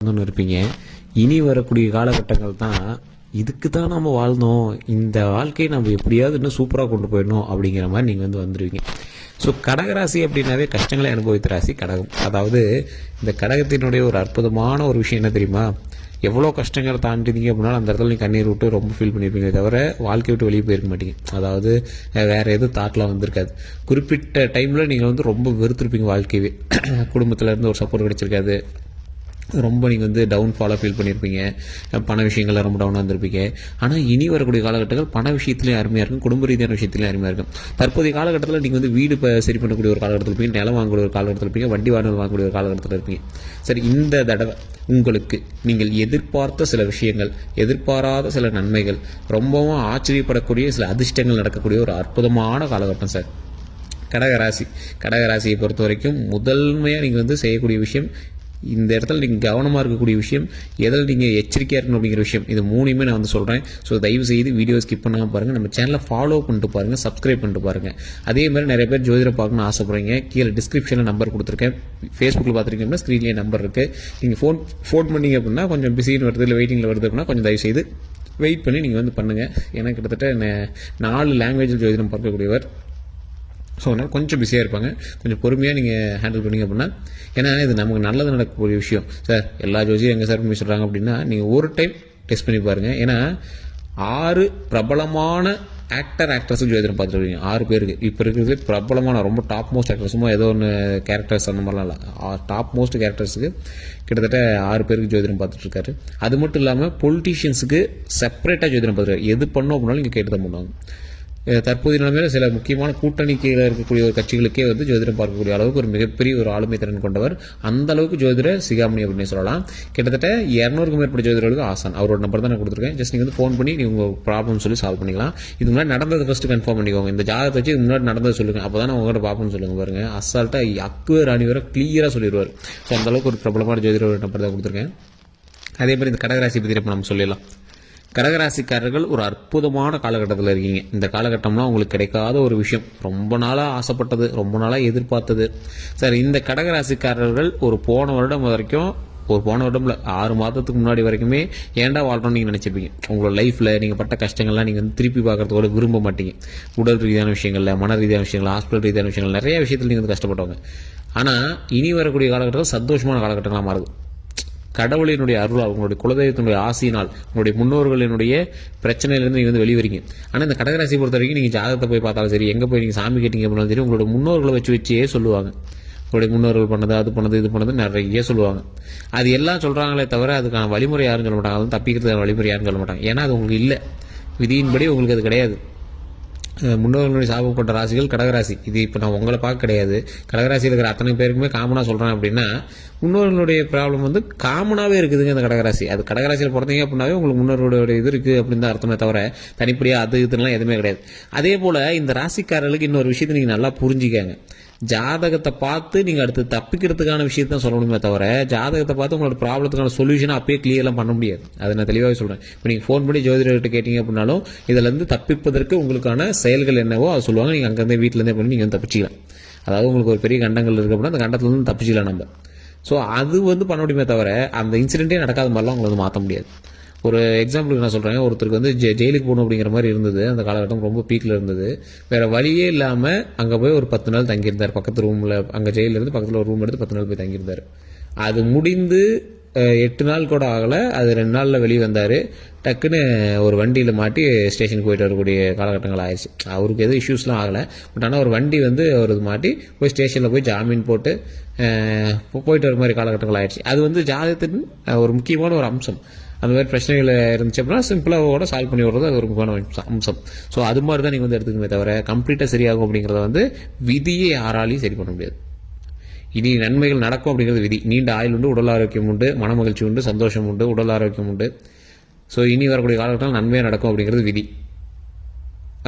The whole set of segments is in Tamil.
இருப்பீங்க. இனி வரக்கூடிய காலகட்டங்கள் தான் இதுக்கு தான் நம்ம வாழ்ந்தோம், இந்த வாழ்க்கையை நம்ம எப்படியாவது இன்னும் சூப்பராக கொண்டு போயிடணும் அப்படிங்கிற மாதிரி நீங்கள் வந்துடுவீங்க. ஸோ கடகராசி அப்படின்னாவே கஷ்டங்களை அனுபவித்த ராசி கடகம். அதாவது இந்த கடகத்தினுடைய ஒரு அற்புதமான ஒரு விஷயம் என்ன தெரியுமா, எவ்வளோ கஷ்டங்களை தாண்டினீங்க அப்படின்னாலும் அந்த இடத்துல நீங்கள் கண்ணீர் விட்டு ரொம்ப ஃபீல் பண்ணியிருப்பீங்க, தவிர வாழ்க்கை விட்டு வெளியே போயிருக்க மாட்டீங்க. அதாவது வேறு எதுவும் தாட்லாம் வந்திருக்காது. குறிப்பிட்ட டைமில் நீங்கள் ரொம்ப வெறுத்திருப்பீங்க வாழ்க்கையவே. குடும்பத்தில் இருந்து ஒரு சப்போர்ட் கிடைச்சிருக்காது, ரொம்ப நீங்கள் டவுன்ஃபாலாக ஃபீல் பண்ணியிருப்பீங்க, பண விஷயங்கள்ல ரொம்ப டவுனாக இருந்திருப்பீங்க. ஆனால் இனி வரக்கூடிய காலகட்டங்கள் பண விஷயத்துலேயும் அருமையாக இருக்கும், குடும்ப ரீதியான விஷயத்துலையும் அருமையாக இருக்கும். தற்போதைய காலகட்டத்தில் நீங்கள் வீடு சரி பண்ணக்கூடிய ஒரு காலகட்டத்தில் இருப்பீங்க, நிலம் வாங்கக்கூடிய ஒரு காலகட்டத்தில் இருப்பீங்க, வண்டி வாகனம் வாங்கக்கூடிய ஒரு காலகட்டத்தில் இருப்பீங்க. சரி, இந்த தடவை உங்களுக்கு நீங்கள் எதிர்பார்த்த சில விஷயங்கள், எதிர்பாராத சில நன்மைகள், ரொம்பவும் ஆச்சரியப்படக்கூடிய சில அதிர்ஷ்டங்கள் நடக்கக்கூடிய ஒரு அற்புதமான காலகட்டம் சார் கடகராசியை பொறுத்த வரைக்கும் முதன்மையாக நீங்கள் செய்யக்கூடிய விஷயம், இந்த இடத்துல நீங்கள் கவனமாக இருக்கக்கூடிய விஷயம், எதில் நீங்கள் எச்சரிக்கையாக இருக்கணும் அப்படிங்கிற விஷயம், இது மூணுமே நான் சொல்கிறேன். ஸோ தயவு செய்து வீடியோ ஸ்கிப் பண்ணாமல் பாருங்கள், நம்ம சேனலை ஃபாலோ பண்ணிட்டு பாருங்கள், சப்ஸ்கிரைப் பண்ணிட்டு பாருங்கள். அதே மாதிரி நிறைய பேர் ஜோதிடம் பார்க்கணும்னு ஆசைப்படுறீங்க, கீழே டிஸ்கிரிப்ஷனில் நம்பர் கொடுத்துருக்கேன். ஃபேஸ்புக்கில் பார்த்துருக்கீங்கன்னா ஸ்க்ரீன்லேயே நம்பர் இருக்குது. நீங்கள் ஃபோன் பண்ணிங்க அப்படின்னா கொஞ்சம் பிஸின்னு வருது, இல்லை வெயிட்டிங்கில் வருது அப்படின்னா கொஞ்சம் தயவு செய்து வெயிட் பண்ணி நீங்கள் பண்ணுங்கள். ஏன்னா கிட்டத்தட்ட 4 லாங்குவேஜில் ஜோதிடம் பார்க்கக்கூடியவர். ஸோ அதனால் கொஞ்சம் பிஸியாக இருப்பாங்க, கொஞ்சம் பொறுமையாக நீங்கள் ஹேண்டில் பண்ணிங்க அப்படின்னா, ஏன்னா இது நமக்கு நல்லது நடக்கக்கூடிய விஷயம் சார். எல்லா ஜோதியும் எங்கே சார் பண்ணி சொல்கிறாங்க அப்படின்னா, நீங்கள் ஒரு டைம் டெஸ்ட் பண்ணி பாருங்கள். ஏன்னா 6 பிரபலமான ஆக்டர்ஸ் ஜோதிடம் பார்த்துருக்கீங்க, 6 பேருக்கு. இப்போ இருக்கிறது பிரபலமான ரொம்ப டாப் மோஸ்ட் ஆக்டர்ஸுமோ ஏதோ ஒன்று கேரக்டர்ஸ் அந்த மாதிரிலாம் இல்லை, டாப் மோஸ்ட் கேரக்டர்ஸுக்கு கிட்டத்தட்ட 6 பேருக்கு ஜோதிடம் பார்த்துட்ருக்காரு. அது மட்டும் இல்லாமல் பொலிட்டீஷியன்ஸுக்கு செப்பரேட்டாக ஜோதிடம் பார்த்துருக்காரு. எது பண்ணோம் அப்படின்னாலும் நீங்கள் கேட்டு தான் பண்ணுவாங்க. தற்போதைய நிலைமையில் சில முக்கியமான கூட்டணிக்கையில் இருக்கக்கூடிய ஒரு கட்சிகளுக்கே ஜோதிடம் பார்க்கக்கூடிய அளவுக்கு ஒரு மிகப்பெரிய ஒரு ஆளுமை திறன் கொண்டவர். அந்த அளவுக்கு ஜோதிட சிகாமணி அப்படின்னு சொல்லலாம். கிட்டத்தட்ட 200க்கும் மேற்பட்ட ஜோதிடர்களுக்கு ஆசான். அவரோட நம்பர் தான் நான் கொடுத்துருக்கேன். ஜஸ்ட் நீங்கள் ஃபோன் பண்ணி நீங்கள் உங்கள் ப்ராப்ளம் சொல்லி சால்வ் பண்ணிக்கலாம். இது முன்னாடி நடந்தது ஃபஸ்ட்டு கன்ஃபார்ம் பண்ணிக்கோங்க. இந்த ஜாதகத்தை வச்சு இது முன்னாடி நடந்தது சொல்லுங்கள், அப்போ தான் உங்கள்கிட்ட பார்ப்போம்னு சொல்லுங்கள். பாருங்க, அசால்ட்டாக அக்குவே ராணி வர கிளியராக சொல்லிடுவார். ஸோ அந்தளவுக்கு ஒரு பிரபலமான ஜோதிடர் நம்பர் தான் கொடுத்துருக்கேன். அதே மாதிரி இந்த கடகராசி பற்றி நம்ம சொல்லிடலாம். கடகராசிக்காரர்கள் ஒரு அற்புதமான காலகட்டத்தில் இருக்கீங்க. இந்த காலகட்டம்லாம் உங்களுக்கு கிடைக்காத ஒரு விஷயம், ரொம்ப நாளாக ஆசைப்பட்டது, ரொம்ப நாளாக எதிர்பார்த்தது சார். இந்த கடகராசிக்காரர்கள் போன வருடம் வரைக்கும், போன வருடம்ல 6 மாதத்துக்கு முன்னாடி வரைக்குமே ஏன்டா வாழ்றோம்னு நீங்கள் நினச்சிருப்பீங்க. உங்களோட லைஃப்பில் நீங்கள் பட்ட கஷ்டங்கள்லாம் நீங்கள் திருப்பி பார்க்கறதுக்கு விரும்ப மாட்டீங்க. உடல் ரீதியான விஷயங்கள்ல, மன ரீதியான விஷயங்கள், ஹாஸ்பிட்டல் ரீதியான விஷயங்கள், நிறைய விஷயத்தில் நீங்கள் கஷ்டப்பட்டவங்க. ஆனால் இனி வரக்கூடிய காலகட்டத்தில் சந்தோஷமான காலகட்டங்களாக மாறுது. கடவுளினுடைய அருளால், உங்களுடைய குலதெய்வத்தினுடைய ஆசையினால், உங்களுடைய முன்னோர்களினுடைய பிரச்சனையிலேருந்து நீங்கள் வெளிவரீங்க. ஆனால் இந்த கடகராசியை பொறுத்த வரைக்கும் நீங்கள் ஜாதகத்தை போய் பார்த்தாலும் சரி, எங்கே போய் நீங்கள் சாமி கேட்டீங்க அப்படின்னாலும் சரி, உங்களோட முன்னோர்களை வச்சே சொல்லுவாங்க. உங்களுடைய முன்னோர்கள் பண்ணது, அது பண்ணது, இது பண்ணது நிறைய சொல்லுவாங்க. அது எல்லாம் சொல்கிறாங்களே தவிர அதுக்கான வழிமுறை யாரும் சொல்ல மாட்டாங்க, அதுவும் தப்பிக்கிறதுக்கான வழிமுறை யாரும் சொல்ல மாட்டாங்க. ஏன்னா அது உங்களுக்கு இல்லை, விதியின்படி உங்களுக்கு அது கிடையாது. முன்னோர்களுடைய சாபப்பட்ட ராசிகள் கடகராசி. இது இப்போ நான் உங்களை பார்க்க கிடையாது, கடகராசியில் இருக்கிற அத்தனை பேருக்குமே காமனாக சொல்கிறேன். அப்படின்னா முன்னோர்களுடைய ப்ராப்ளம் காமனாகவே இருக்குதுங்க இந்த கடகராசி. அது கடகராசியில் பிறந்தீங்க அப்படின்னாவே உங்களுக்கு முன்னோர்களுடைய இது இருக்குது அப்படின்னு தான் அர்த்தமே தவிர தனிப்படியாக அது இதுலாம் எதுவுமே கிடையாது. அதே போல் இந்த ராசிக்காரர்களுக்கு இன்னொரு விஷயத்தை நீங்கள் நல்லா புரிஞ்சிக்காங்க. ஜாதகத்தை பார்த்து நீங்கள் அடுத்து தப்பிக்கிறதுக்கான விஷயத்த தான் சொல்லணுமே தவிர, ஜாதகத்தை பார்த்து உங்களோட ப்ராப்ளத்துக்கான சொல்யூஷனை அப்பயே கிளியர்லாம் பண்ண முடியாது. அதை நான் தெளிவாக சொல்கிறேன். இப்போ நீங்கள் ஃபோன் பண்ணி ஜோதிடர்கிட்ட கேட்டீங்க அப்படின்னாலும் இதிலேருந்து தப்பிப்பதற்கு உங்களுக்கான செயல்கள் என்னவோ அதை சொல்லுவாங்க. நீங்கள் அங்கேருந்தே வீட்டிலேருந்தே பண்ணி நீங்கள் தப்பிச்சிக்கலாம். அதாவது உங்களுக்கு ஒரு பெரிய கண்டங்கள் இருக்குது அப்படின்னா அந்த கண்டத்துலேருந்து தப்பிச்சிக்கலாம் நம்ம. ஸோ அது பண்ண முடியுமே தவிர அந்த இன்சிடென்ட்டே நடக்காத மாதிரிலாம் உங்களை மாற்ற முடியாது. ஒரு எக்ஸாம்பிளுக்கு நான் சொல்கிறேன், ஒருத்தருக்கு ஜெயிலுக்கு போகணும் அப்படிங்கிற மாதிரி இருந்தது. அந்த காலகட்டம் ரொம்ப பீக்கில் இருந்தது. வேறு வழியே இல்லாமல் அங்கே போய் ஒரு 10 நாள் தங்கியிருந்தார். பக்கத்து ரூமில், அங்கே ஜெயிலிருந்து பக்கத்தில் ஒரு ரூம் எடுத்து 10 நாள் போய் தங்கியிருந்தார். அது முடிந்து 8 நாள் கூட ஆகலை, அது 2 நாளில் வெளியே வந்தார். டக்குன்னு ஒரு வண்டியில் மாட்டி ஸ்டேஷனுக்கு போயிட்டு வரக்கூடிய காலகட்டங்கள் ஆயிடுச்சு. அவருக்கு எதுவும் இஷ்யூஸ்லாம் ஆகலை, பட் ஆனால் ஒரு வண்டி அவர் மாட்டி போய் ஸ்டேஷனில் போய் ஜாமீன் போட்டு போயிட்டு வர மாதிரி காலகட்டங்கள் ஆயிடுச்சு. அது ஜாதகத்தின் ஒரு முக்கியமான ஒரு அம்சம். அந்த மாதிரி பிரச்சனைகள் இருந்துச்சு அப்படின்னா சிம்பிளாக கூட சால்வ் பண்ணி விடுறது அது ஒரு முக்கியமான அம்சம். ஸோ அது மாதிரி தான் நீங்கள் எடுத்துக்கணுமே தவிர கம்ப்ளீட்டாக சரியாகும் அப்படிங்கிறத விதியை யாராலையும் சரி பண்ண முடியாது. இனி நன்மைகள் நடக்கும் அப்படிங்கிறது விதி. நீண்ட ஆயுள் உண்டு, உடல் ஆரோக்கியம் உண்டு, மன மகிழ்ச்சி உண்டு, சந்தோஷம் உண்டு, உடல் ஆரோக்கியம் உண்டு. ஸோ இனி வரக்கூடிய காலகட்டத்தில் நன்மையாக நடக்கும் அப்படிங்கிறது விதி.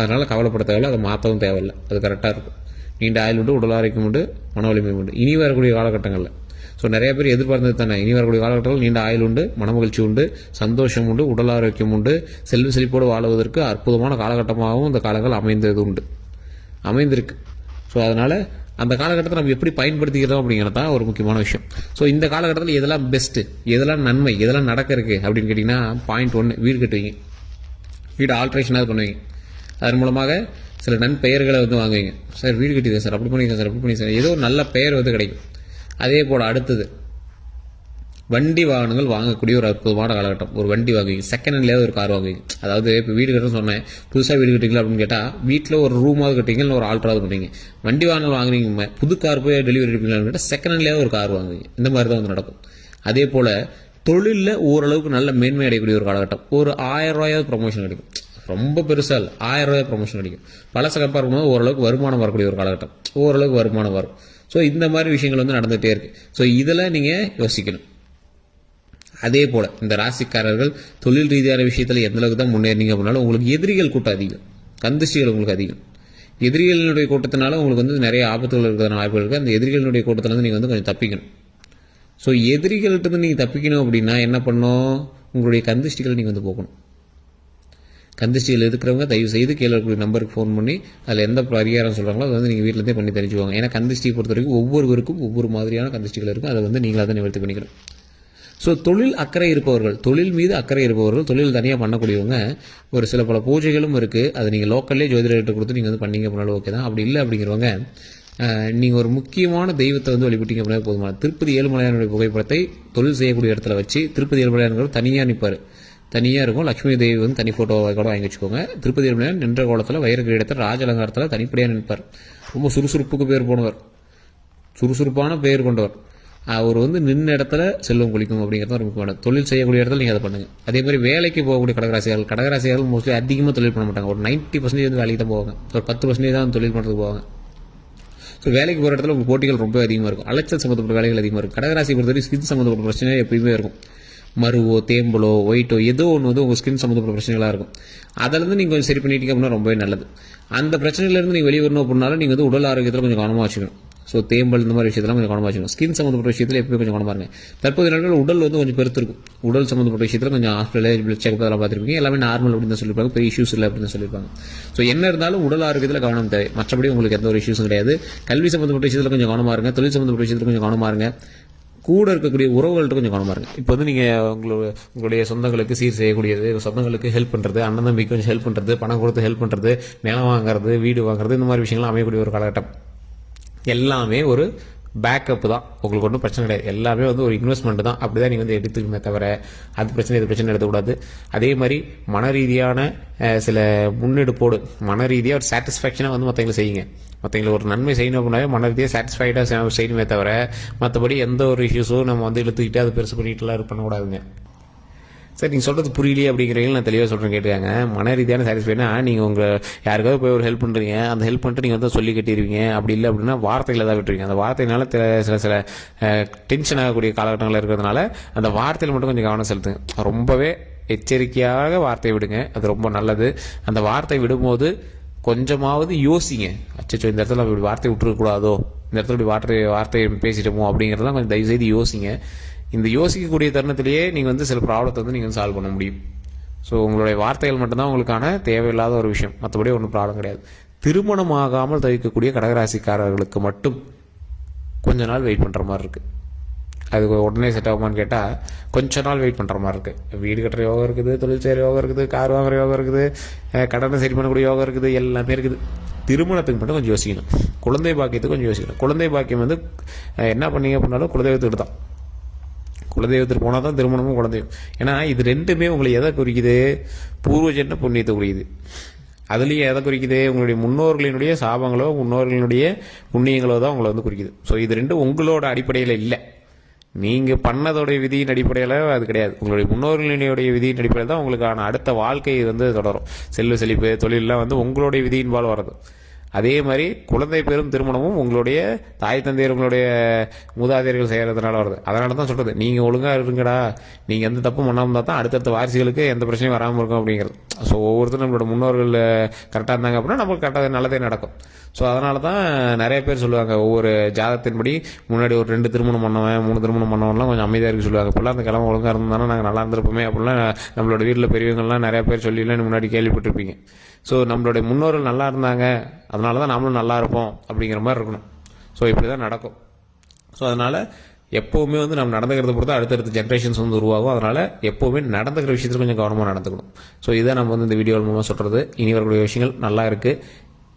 அதனால் கவலைப்பட தேவையில்லை, அதை மாற்றவும் தேவையில்லை, அது கரெக்டாக இருக்கும். நீண்ட ஆயுள் உண்டு, உடல் ஆரோக்கியம் உண்டு, மன வலிமை உண்டு இனி வரக்கூடிய காலகட்டங்களில். ஸோ நிறைய பேர் எதிர்பார்த்தது தானே, இனி வரக்கூடிய காலகட்டத்தில் நீண்ட ஆயுள் உண்டு, மனமகிழ்ச்சி உண்டு, சந்தோஷம் உண்டு, உடல் ஆரோக்கியம் உண்டு, செல்வ செழிப்போடு வாழுவதற்கு அற்புதமான காலகட்டமாகவும் இந்த காலங்கள் அமைந்திருக்கு. ஸோ அதனால் அந்த காலகட்டத்தை நம்ம எப்படி பயன்படுத்திக்கிறோம் அப்படிங்கிறது தான் ஒரு முக்கியமான விஷயம். ஸோ இந்த காலகட்டத்தில் எதெல்லாம் பெஸ்ட்டு, எதெல்லாம் நன்மை, எதெல்லாம் நடக்க இருக்குது அப்படின்னு கேட்டிங்கன்னா, பாயிண்ட் 1, வீடு கட்டுவீங்க, வீடு ஆல்ட்ரேஷனாக பண்ணுவீங்க. அதன் மூலமாக சில நன்பெயர்களை வந்து வாங்குவீங்க. சார் வீடு கட்டிடுங்க சார், அப்படி பண்ணிங்க சார், அப்படி பண்ணி சார், ஏதோ ஒரு நல்ல பெயர் வந்து கிடைக்கும். அதே போல் அடுத்தது வண்டி வாகனங்கள் வாங்கக்கூடிய ஒரு அற்புதமான காலகட்டம். ஒரு வண்டி வாங்குவீங்க, செகண்ட் ஹேண்ட்லேயாவது ஒரு கார் வாங்குவீங்க. அதாவது இப்போ வீடு கட்டணும்னு சொன்னேன், புதுசாக வீடு கட்டிங்களா அப்படின்னு கேட்டால் வீட்டில் ஒரு ரூமாவது கட்டிங்க, இல்லை ஒரு ஆல்ட்ராவது பண்ணுவீங்க. வண்டி வாகனங்கள் வாங்குறீங்க, புது கார் போய் டெலிவரி எடுப்பீங்களான்னு கேட்டால் செகண்ட் ஹேண்ட்லேயாவது ஒரு கார் வாங்குவீங்க. இந்த மாதிரி தான் வந்து நடக்கும். அதே போல் தொழிலில் ஓரளவுக்கு நல்ல மேன்மை அடையக்கூடிய ஒரு காலகட்டம். ஒரு 1000 ரூபாயாவது ப்ரொமோஷன் கிடைக்கும். ரொம்ப பெருசாக இல்லை, 1000 ரூபாய் ப்ரொமோஷன் கிடைக்கும். பழச கம்பேர் பண்ணும்போது ஓரளவுக்கு வருமானம் வரக்கூடிய ஒரு காலகட்டம், ஓரளவுக்கு வருமானம் வரும். ஸோ இந்த மாதிரி விஷயங்கள் வந்து நடந்துகிட்டே இருக்குது. ஸோ இதில் நீங்கள் யோசிக்கணும். அதே போல் இந்த ராசிக்காரர்கள் தொழில் ரீதியான விஷயத்தில் எந்த அளவுக்கு தான் முன்னேறினீங்க அப்படின்னாலும் உங்களுக்கு எதிரிகள் கூட்டம் அதிகம், கந்திஷ்டிகள் உங்களுக்கு அதிகம். எதிரிகளினுடைய கூட்டத்தினால உங்களுக்கு வந்து நிறைய ஆபத்துகள் இருக்கிற வாய்ப்புகள் இருக்குது. அந்த எதிரிகளினுடைய கூட்டத்திலேருந்து நீங்கள் வந்து கொஞ்சம் தப்பிக்கணும். ஸோ எதிரிகள்கிட்ட நீங்கள் தப்பிக்கணும் அப்படின்னா என்ன பண்ணணும், உங்களுடைய கந்திஷ்டிகளை நீங்கள் வந்து போக்கணும். கந்திஷ்டிகள் இருக்கிறவங்க தயவு செய்து கீழே இருக்கக்கூடிய நம்பருக்கு ஃபோன் பண்ணி அதில் எந்த பரிகாரம் சொல்கிறாங்களோ அதை வந்து நீங்கள் வீட்டிலேருந்தே பண்ணி தெரிஞ்சுவாங்க. ஏன்னா கந்திஷ்டியை பொறுத்த வரைக்கும் ஒவ்வொருவருக்கும் ஒவ்வொரு மாதிரியான கந்திஷ்டிகள் இருக்கும். அதை வந்து நீங்களாக தான் நிவர்த்தி பண்ணிக்கணும். ஸோ தொழில் அக்கறை இருப்பவர்கள், தொழில் மீது அக்கறை இருப்பவர்கள், தொழில் தனியாக பண்ணக்கூடியவங்க ஒரு சில பல பூஜைகளும் இருக்குது. அதை நீங்கள் லோக்கல்லே ஜோதிடர்கிட்ட கொடுத்து நீங்கள் வந்து பண்ணிங்க அப்படின்னாலும் ஓகே தான். அப்படி இல்லை அப்படிங்கிறவங்க நீங்கள் ஒரு முக்கியமான தெய்வத்தை வந்து வழிபட்டீங்க அப்படின்னா போதுமான. திருப்பதி ஏழுமலையானுடைய புகைப்படத்தை தொழில் செய்யக்கூடிய இடத்துல வச்சு, திருப்பதி ஏழுமலையானுங்கிறது தனியாக நிற்பார், தனியாக இருக்கும். லட்சுமி தேவி வந்து தனி ஃபோட்டோவை கூட வாங்கி வச்சுக்கோங்க. திருப்பதி ஏழுமலையான் நின்ற கோலத்தில் வைர கிரீடத்தில் ராஜ அலங்காரத்தில் தனிப்படியாக நிற்பார். ரொம்ப சுறுசுறுப்புக்கு பேர் போனவர், சுறுசுறுப்பான பேர் கொண்டவர். அவர் வந்து நின்ன இடத்துல செல்வம் குளிக்கும் அப்படிங்கிறது ஒரு முக்கியமான. தொழில் செய்யக்கூடிய இடத்துல நீங்கள் அதை பண்ணுங்கள். அதே மாதிரி வேலைக்கு போகக்கூடிய கடகராசிகள் மோஸ்ட்லி அதிகமாக தொழில் பண்ண மாட்டாங்க. ஒரு 90% வந்து வேலைக்கு தான் போவாங்க, ஒரு 10% தான் தொழில் பண்ணுறதுக்கு போவாங்க. ஸோ வேலைக்கு போகிற இடத்துல உங்களுக்கு போட்டிகள் ரொம்ப அதிகமாக இருக்கும், அலைச்சல் சம்மந்தப்பட்ட வேலைகள் அதிகமாக இருக்கும். கடகராசி பொறுத்தவரை ஸ்கின் சம்மந்தப்பட்ட பிரச்சனை எப்பயுமே இருக்கும். மருவோ தேம்பலோ ஒயிட்டோ ஏதோ ஒன்று வந்து உங்கள் ஸ்கின் சம்மந்தப்பட்ட பிரச்சனைகளாக இருக்கும். அதிலேருந்து நீங்கள் கொஞ்சம் சரி பண்ணிட்டீங்க அப்படின்னா ரொம்பவே நல்லது. அந்த பிரச்சனையிலேருந்து நீங்கள் வெளியே வரணும் அப்படின்னாலும் நீங்கள் வந்து உடல் ஆரோக்கியத்தில் கொஞ்சம் கவனமாக வச்சுக்கணும். ஸோ தேம்பல் இந்த மாதிரி விஷயத்தெல்லாம் கொஞ்சம் கவனமாக வச்சுக்கணும். ஸ்கின் சம்மந்தப்பட்ட விஷயத்தில் எப்பவுமே கொஞ்சம் கவனமாக இருங்க. தற்போதைய நாட்கள் உடல் வந்து கொஞ்சம் பெருத்திருக்கும். உடல் சம்மந்தப்பட்ட விஷயத்தில் கொஞ்சம் ஹாஸ்பிட்டல் பிளட் செக்அப் அதெல்லாம் பார்த்துருப்பீங்க. எல்லாமே நார்மல் அப்படின்னு தான் சொல்லியிருப்பாங்க, பெரிய இஷ்யூஸ் இல்லை அப்படின்னு சொல்லியிருப்பாங்க. ஸோ என்ன இருந்தாலும் உடல் ஆரோக்கியத்தில் கவனம் தேவை. மற்றபடி உங்களுக்கு எந்த ஒரு இஷ்யூஸும் கிடையாது. கல்வி சம்மந்தப்பட்ட விஷயத்தில் கொஞ்சம் கவனமாக இருங்க. தொழில் சம்மந்தப்பட்ட விஷயத்தில் கொஞ்சம் கவனமாக இருங்க. கூட இருக்கக்கூடிய உறவுகள்கிட்ட கொஞ்சம் கவனமாக இருங்க. இப்போ வந்து நீங்கள் உங்களுடைய சொந்தங்களுக்கு சீர் செய்யக்கூடியது, சொந்தங்களுக்கு ஹெல்ப் பண்ணுறது, அண்ணன் தம்பிக்கு கொஞ்சம் ஹெல்ப் பண்ணுறது, பணம் கொடுத்து ஹெல்ப் பண்ணுறது, நிலம் வாங்குறது, வீடு வாங்குறது, இந்த மாதிரி விஷயங்கள்லாம் அமையக்கூடிய ஒரு காலகட்டம். எல்லாமே ஒரு பேக்கப் தான், உங்களுக்கு ஒன்றும் பிரச்சனை கிடையாது. எல்லாமே வந்து ஒரு இன்வெஸ்ட்மெண்ட் தான். அப்படி தான் நீங்கள் வந்து எடுத்துக்கணுமே தவிர அது பிரச்சனை இது பிரச்சனை எடுத்துக்கூடாது. அதே மாதிரி மன ரீதியான சில முன்னெடுப்போடு மன ரீதியாக ஒரு சாட்டிஸ்ஃபேக்ஷனாக வந்து மற்றவங்களை செய்யுங்க. மற்றவங்களுக்கு ஒரு நன்மை செய்யணும் அப்படின்னாவே மன ரீதியாக சாட்டிஸ்ஃபைடாக செய்யணுமே தவிர மற்றபடி எந்த ஒரு இஷ்யூஸும் நம்ம வந்து இழுத்துக்கிட்டு அதை பெருசு பண்ணிட்டுலாம் பண்ணக்கூடாதுங்க. சார் நீங்கள் சொல்கிறது புரியலையே அப்படிங்கிறீங்க, நான் தெளிவாக சொல்கிறேன் கேட்டுக்காங்க. மன ரீதியான சாட்டிஸ்ஃபைனா நீங்கள் உங்கள் யாருக்காவது போய் ஒரு ஹெல்ப் பண்ணுறீங்க, அந்த ஹெல்ப் பண்ணிட்டு நீங்கள் வந்து சொல்லி கட்டிடுவீங்க. அப்படி இல்லை அப்படின்னா வார்த்தைகளை தான் விட்டுருவீங்க. அந்த வார்த்தையினால சில டென்ஷன் ஆகக்கூடிய காலகட்டங்கள் இருக்கிறதுனால அந்த வார்த்தையில் மட்டும் கொஞ்சம் கவனம் செலுத்துங்க. ரொம்பவே எச்சரிக்கையாக வார்த்தையை விடுங்க, அது ரொம்ப நல்லது. அந்த வார்த்தை விடும்போது கொஞ்சமாவது யோசிங்க. அச்சோ இந்த இடத்துல இப்படி வார்த்தை விட்டுருக்கூடாதோ, இந்த இடத்துல இப்படி வார்த்தையை பேசிட்டோமோ அப்படிங்கிறதெல்லாம் கொஞ்சம் தயவுசெய்து யோசிங்க. இந்த யோசிக்கக்கூடிய தருணத்திலேயே நீங்கள் வந்து சில ப்ராப்ளத்தை வந்து நீங்கள் சால்வ் பண்ண முடியும். ஸோ உங்களுடைய வார்த்தைகள் மட்டும்தான் உங்களுக்கான தேவையில்லாத ஒரு விஷயம், மற்றபடி ஒன்றும் ப்ராப்ளம் கிடையாது. திருமணமாகாமல் தவிர்க்கக்கூடிய கடகராசிக்காரர்களுக்கு மட்டும் கொஞ்ச நாள் வெயிட் பண்ணுற மாதிரி இருக்குது. அது உடனே செட் ஆகுமான்னு கேட்டால் கொஞ்ச நாள் வெயிட் பண்ணுற மாதிரி இருக்குது. வீடு கட்டுற யோகம் இருக்குது, தொழில் செய்கிற யோகம் இருக்குது, கார் வாங்குற யோகம் இருக்குது, கடனை சரி பண்ணக்கூடிய யோகம் இருக்குது, எல்லாமே இருக்குது. திருமணத்துக்கு மட்டும் கொஞ்சம் யோசிக்கணும். குழந்தை பாக்கியத்துக்கு கொஞ்சம் யோசிக்கணும். குழந்தை பாக்கியம் வந்து என்ன பண்ணீங்க அப்படின்னாலும் குலதெய்வத்துக்கு தான். குலதெய்வத்துக்கு போனால் தான் திருமணமும் குலதெய்வம். ஏன்னா இது ரெண்டுமே உங்களை எதை குறிக்குது, பூர்வஜன்ம புண்ணியத்தை குறிக்குது. அதுலேயும் எதை குறிக்குது, உங்களுடைய முன்னோர்களினுடைய சாபங்களோ முன்னோர்களினுடைய புண்ணியங்களோ தான் உங்களை வந்து குறிக்குது. ஸோ இது ரெண்டும் உங்களோட அடிப்படையில் இல்லை, நீங்கள் பண்ணதோடைய விதியின் அடிப்படையில் அது கிடையாது. உங்களுடைய முன்னோர்களினுடைய விதியின் அடிப்படையில் தான் உங்களுக்கான அடுத்த வாழ்க்கை வந்து தொடரும். செல்வ செழிப்பு தொழிலெலாம் வந்து உங்களுடைய விதியின்பால் வர்றது. அதே மாதிரி குழந்தை பெறும் திருமணமும் உங்களுடைய தாய் தந்தையர் உங்களுடைய மூதாதையர்கள் செய்கிறதுனால வருது. அதனால தான் சொல்கிறது, நீங்கள் ஒழுங்காக இருங்கடா, நீங்கள் எந்த தப்பும் பண்ணாமல் இருந்தால் தான் அடுத்தடுத்த வாரிசுகளுக்கு எந்த பிரச்சனையும் வராமல் இருக்கும் அப்படிங்கிறது. ஸோ ஒவ்வொருத்தரும் நம்மளோட முன்னோர்கள் கரெக்டாக இருந்தாங்க அப்படின்னா நமக்கு கரெக்டாக நல்லதே நடக்கும். ஸோ அதனால தான் நிறைய பேர் சொல்லுவாங்க, ஒவ்வொரு ஜாதகத்தின்படி முன்னாடி ஒரு 2 திருமணம் பண்ணவன் 3 திருமணம் பண்ணவன்லாம் கொஞ்சம் அமைதியாக இருக்கு சொல்லுவாங்க. இப்போல்லாம் அந்த கிழமை ஒழுங்காக இருந்தாலும் நாங்கள் நல்லா இருந்திருப்போமே அப்படிலாம் நம்மளோட வீட்டில் பெரியவங்கள்லாம் நிறைய பேர் சொல்லிலாம் முன்னாடி கேள்விப்பட்டிருப்பீங்க. ஸோ நம்மளுடைய முன்னோர்கள் நல்லா இருந்தாங்க, அதனால தான் நம்மளும் நல்லா இருப்போம் அப்படிங்கிற மாதிரி இருக்கணும். ஸோ ஸோ இப்படி தான் நடக்கும். ஸோ அதனால் எப்போவுமே வந்து நம்ம நடந்துக்கிறத பொறுத்து அடுத்தடுத்த ஜென்ரேஷன்ஸ் வந்து உருவாகும். அதனால் எப்போவுமே நடந்துக்கிற விஷயத்தில் கொஞ்சம் கவனமாக நடந்துக்கணும். ஸோ இதை நம்ம வந்து இந்த வீடியோ மூலமாக சொல்கிறது. இனி வரக்கூடிய விஷயங்கள் நல்லா இருக்குது.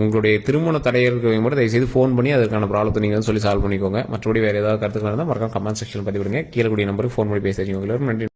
உங்களுடைய திருமண தடைகள் இருக்கிறவங்க மட்டும் தயவுசெய்து ஃபோன் பண்ணி அதற்கான ப்ராப்ளத்தை நீங்கள் வந்து சொல்லி சால்வ் பண்ணிக்கோங்க. மற்றபடி வேறு ஏதாவது கருத்துக்கள் இருந்தால் மறக்காம கமெண்ட் செக்ஷன் பதிவிடுங்க. கீழே கூடிய நம்பருக்கு ஃபோன் பண்ணி பேசுறீங்க. உங்களுக்கு நன்றி.